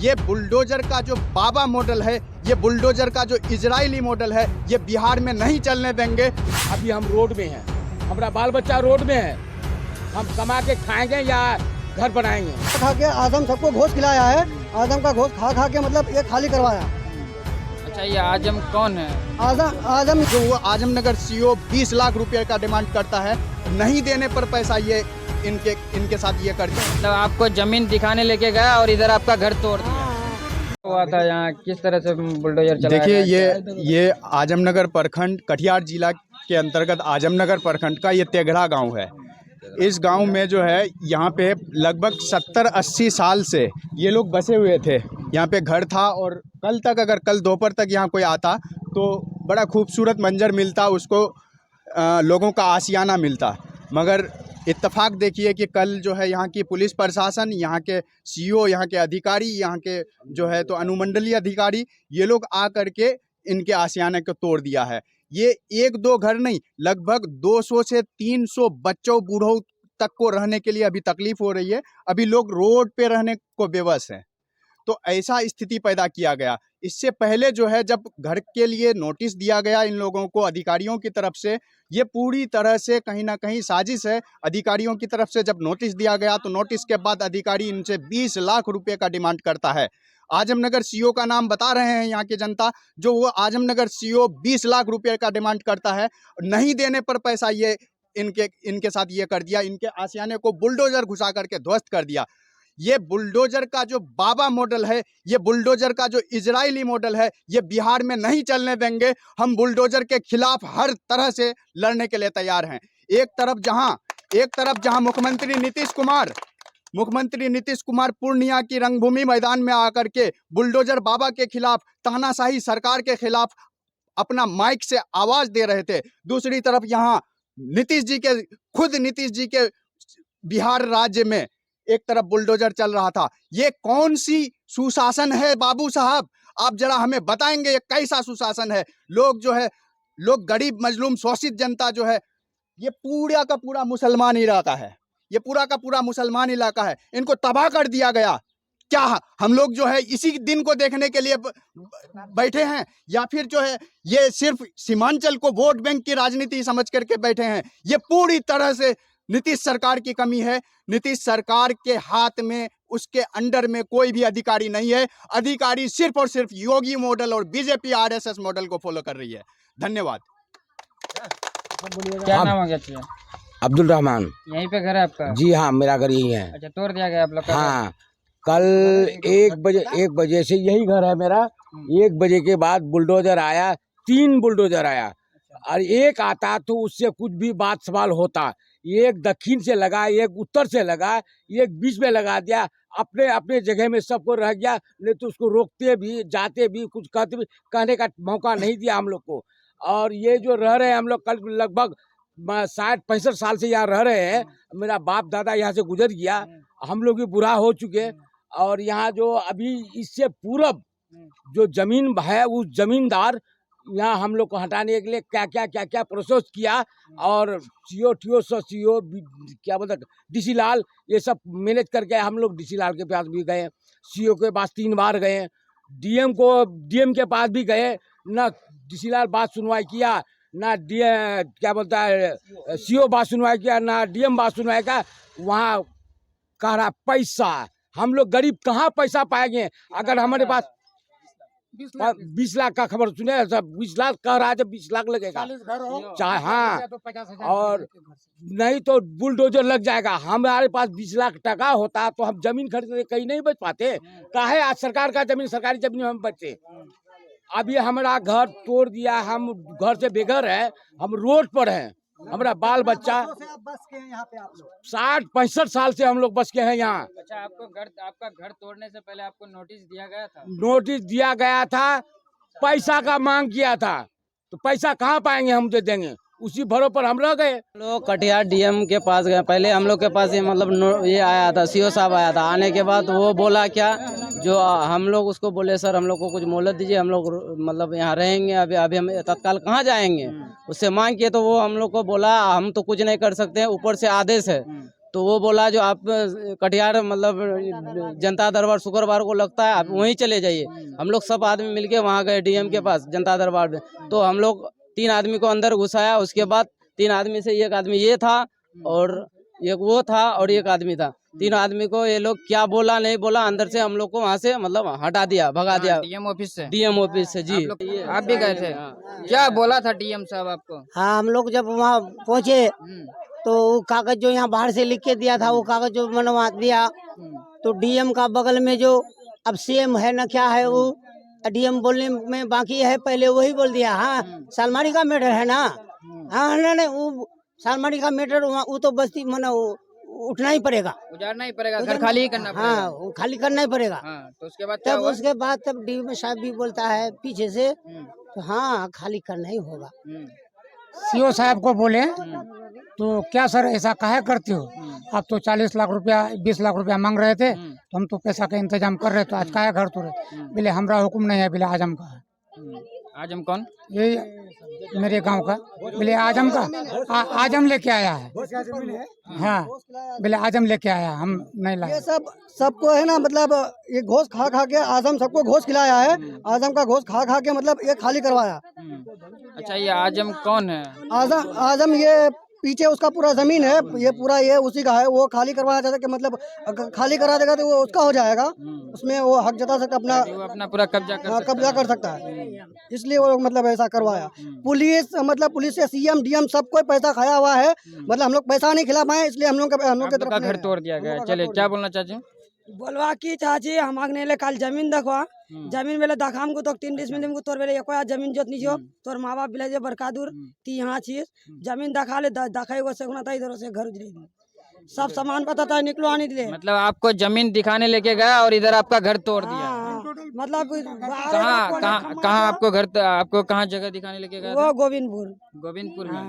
ये बुलडोजर का जो बाबा मॉडल है, ये बुलडोजर का जो इजरायली मॉडल है, ये बिहार में नहीं चलने देंगे। अभी हम रोड में हैं, हमारा बाल बच्चा रोड में है, हम कमा के खाएंगे या घर बनाएंगे। खा के आजम सबको घोष खिलाया है, आजम का घोष खा खा के मतलब ये खाली करवाया। अच्छा, ये आजम कौन है? आजम जो वो आजमनगर सीओ 20 लाख रुपए का डिमांड करता है, नहीं देने पर पैसा ये इनके साथ ये करते हैं। मतलब आपको जमीन दिखाने लेके गया और इधर आपका घर तोड़ दिया हुआ था। यहाँ किस तरह से बुलडोजर चलाया देखिए, गया? ये आजमनगर प्रखंड, कटिहार जिला के अंतर्गत आजमनगर प्रखंड का ये तेघड़ा गांव है। इस गांव में जो है, यहाँ पे लगभग 70-80 साल से ये लोग बसे हुए थे। यहाँ पे घर था और कल दोपहर तक यहाँ कोई आता तो बड़ा खूबसूरत मंजर मिलता उसको, लोगों का आशियाना मिलता। मगर इत्तेफाक देखिए कि कल जो है यहाँ की पुलिस प्रशासन, यहाँ के सीओ, यहाँ के अधिकारी, यहाँ के जो है तो अनुमंडलीय अधिकारी, ये लोग आ करके इनके आशियाने को तोड़ दिया है। ये 1-2 घर नहीं, लगभग 200 से 300 बच्चों बूढ़ों तक को रहने के लिए अभी तकलीफ हो रही है। अभी लोग रोड पे रहने को बेबस हैं। तो ऐसा स्थिति पैदा किया गया। इससे पहले जो है, जब घर के लिए नोटिस दिया गया इन लोगों को अधिकारियों की तरफ से, ये पूरी तरह से कहीं ना कहीं साजिश है। अधिकारियों की तरफ से जब नोटिस दिया गया तो नोटिस के बाद अधिकारी इनसे 20 लाख रुपए का डिमांड करता है। आजमनगर सीओ का नाम बता रहे हैं यहाँ की जनता, जो वो आजमनगर सीओ 20 लाख रुपए का डिमांड करता है। नहीं देने पर पैसा ये इनके साथ ये कर दिया, इनके आशियाने को बुलडोजर घुसा करके ध्वस्त कर दिया। ये बुलडोजर का जो बाबा मॉडल है, ये बुलडोजर का जो इजरायली मॉडल है, ये बिहार में नहीं चलने देंगे। हम बुलडोजर के खिलाफ हर तरह से लड़ने के लिए तैयार हैं। एक तरफ जहां मुख्यमंत्री नीतीश कुमार पूर्णिया की रंगभूमि मैदान में आकर के बुलडोजर बाबा के खिलाफ, तानाशाही सरकार के खिलाफ अपना माइक से आवाज दे रहे थे। दूसरी तरफ यहाँ नीतीश जी के बिहार राज्य में एक तरफ बुलडोजर चल रहा था। ये कौन सी सुशासन है बाबू साहब? आप जरा हमें बताएंगे ये कैसा सुशासन है? लोग गरीब मजलूम शोषित जनता जो है, ये पूरा का पूरा मुसलमान इलाका है, ये पूरा का पूरा मुसलमान इलाका है। इनको तबाह कर दिया गया। क्या हम लोग जो है इसी दिन को देखने के लिए बैठे हैं, या फिर जो है ये सिर्फ सीमांचल को वोट बैंक की राजनीति समझ करके बैठे हैं? ये पूरी तरह से नीतीश सरकार की कमी है। नीतीश सरकार के हाथ में, उसके अंडर में कोई भी अधिकारी नहीं है। अधिकारी सिर्फ और सिर्फ योगी मॉडल और बीजेपी आरएसएस मॉडल को फॉलो कर रही है। धन्यवाद। क्या नाम है? अब्दुल रहमान। यहीं पे घर है आपका? जी हाँ, मेरा घर यही है। अच्छा, तोड़ दिया गया आप लोग का? हाँ, कल 1 बजे से यही घर है मेरा। 1 बजे के बाद बुलडोजर आया, 3 बुलडोजर आया, और एक आता तो उससे कुछ भी बात सवाल होता। एक दक्षिण से लगा, एक उत्तर से लगा, एक बीच में लगा दिया। अपने अपने जगह में सबको रह गया, नहीं तो उसको रोकते भी, जाते भी, कुछ कहते भी, कहने का मौका नहीं दिया हम लोग को। और ये जो रह रहे हैं हम लोग, कल लगभग 60-65 साल से यहाँ रह रहे हैं। मेरा बाप दादा यहाँ से गुजर गया, हम लोग भी बुरा हो चुके। और यहाँ जो अभी इससे पूरब जो जमीन है, उस जमींदार यहाँ हम लोग को हटाने के लिए क्या प्रोसेस किया। और सीओ क्या बोलते, डीसी लाल, ये सब मैनेज करके हम लोग डीसी लाल के पास भी गए, सीओ के पास 3 बार गए, डीएम के पास भी गए। ना डीसी लाल बात सुनवाई किया, ना क्या बोलता है सीओ बात सुनवाई किया, ना डीएम बात सुनवाई का। वहाँ कह रहा पैसा, हम लोग गरीब कहाँ पैसा पाएंगे? अगर हमारे पास 20 लाख का खबर सुने, 20 लाख कह रहा है, जब 20 लाख लगेगा चाहे, हाँ, और नहीं तो बुलडोजर लग जाएगा। हमारे पास 20 लाख टका होता तो हम जमीन खरीदने कहीं नहीं बच पाते। काहे आज सरकार का जमीन, सरकारी जमीन हम बचे। अभी हमारा घर तोड़ दिया, हम घर से बेघर है, हम रोड पर हैं। हमारा बाल बच्चा 60-65 साल से हम लोग बस के हैं यहाँ। अच्छा, आपका घर तोड़ने से पहले आपको नोटिस दिया गया था? नोटिस दिया गया था, पैसा का मांग किया था, तो पैसा कहाँ पाएंगे? हम दे देंगे, उसी भरों पर हम रह गए। लोग कटिहार डीएम के पास गए। पहले हम लोग के पास ये मतलब ये आया था, सीओ साहब आया था। आने के बाद वो बोला क्या, जो हम लोग उसको बोले सर हम लोग को कुछ मोहलत दीजिए, हम लोग मतलब यहाँ रहेंगे, अभी हम तत्काल कहाँ जाएंगे। उससे मांग किए तो वो हम लोग को बोला हम तो कुछ नहीं कर सकते हैं, ऊपर से आदेश है। तो वो बोला जो आप कटिहार मतलब जनता दरबार शुक्रवार को लगता है, आप वहीं चले जाइए। हम लोग सब आदमी मिलके वहाँ गए डीएम के पास जनता दरबार में। तो हम लोग 3 आदमी को अंदर घुसाया। उसके बाद 3 आदमी से एक आदमी ये था और एक वो था और एक आदमी था। 3 आदमी को ये लोग क्या बोला नहीं बोला, अंदर से हम लोग को वहाँ से मतलब हटा दिया, भगा दिया डीएम ऑफिस से। डीएम ऑफिस से। जी आप भी गए थे? क्या बोला था डीएम साहब आपको? हाँ, हम लोग जब वहाँ पहुँचे तो वो कागज जो यहाँ बाहर से लिख के दिया था, वो कागज जो बनवा दिया। तो डीएम का बगल में जो अब सीएम है ना क्या है, वो डीएम बोलने में बाकी है, पहले वही बोल दिया। हाँ, सालमारी का मैटर है ना। हाँ नहीं, वो सालमारी का मैटर वो तो बस्ती मना उठना ही पड़ेगा, उजाड़ना ही पड़ेगा, घर खाली ही करना पड़ेगा। हाँ, वो खाली करना ही पड़ेगा। हाँ, तो उसके बाद क्या तब हुआ? उसके बाद तब डीएम साहब भी बोलता है पीछे से, तो हाँ खाली करना ही होगा। सीओ साहब को बोले तो क्या सर ऐसा काहे करते हो, आप तो 40 लाख रुपया 20 लाख रुपया मांग रहे थे, तो हम तो पैसा का इंतजाम कर रहे, तो आज काहे घर तोड़े? बोले हमरा हुक्म नहीं है, बोले आजम का है। आजम कौन? ये मेरे गांव का। बोले आजम का आजम लेके आया है। हाँ, बोले आजम लेके आया, हम नहीं लाए। ये सबको है ना, मतलब ये घोष खा खा के आजम सबको घोष खिलाया है। आजम का घोष खा खा के मतलब ये खाली करवाया। अच्छा, ये आजम कौन है? आजम ये पीछे उसका पूरा जमीन है, ये पूरा ये उसी का है। वो खाली करवाना चाहता है कि मतलब खाली करा देगा तो वो उसका हो जाएगा, उसमें वो हक जता सकता, वो अपना पूरा कब्जा कर सकता है। इसलिए वो मतलब ऐसा करवाया। पुलिस से सीएम डीएम सबको पैसा खाया हुआ है, मतलब हम लोग पैसा नहीं खिला पाए, इसलिए हम लोग के तरफ घर तोड़ दिया गया। चलिए, क्या बोलना चाहते हैं? बोलवा की चाची हमारे काल जमीन देखवा, जमीन बेले दाखाम को तो 3 डिसमिल को तोर बेले एको जमीन जोतनी छो, तोर माँ बाप बिले बरका दूर ती यहाँ चीज जमीन दखा ले दखाई से होना था, इधर से घर उजरे सब सामान पता था निकलो आने दिले। मतलब आपको जमीन दिखाने लेके गया और इधर आपका घर तोड़ दिया। मतलब कहाँ आपको घर, आपको कहाँ जगह दिखाने लेके गया? वो गोविंदपुर गोविंदपुर में।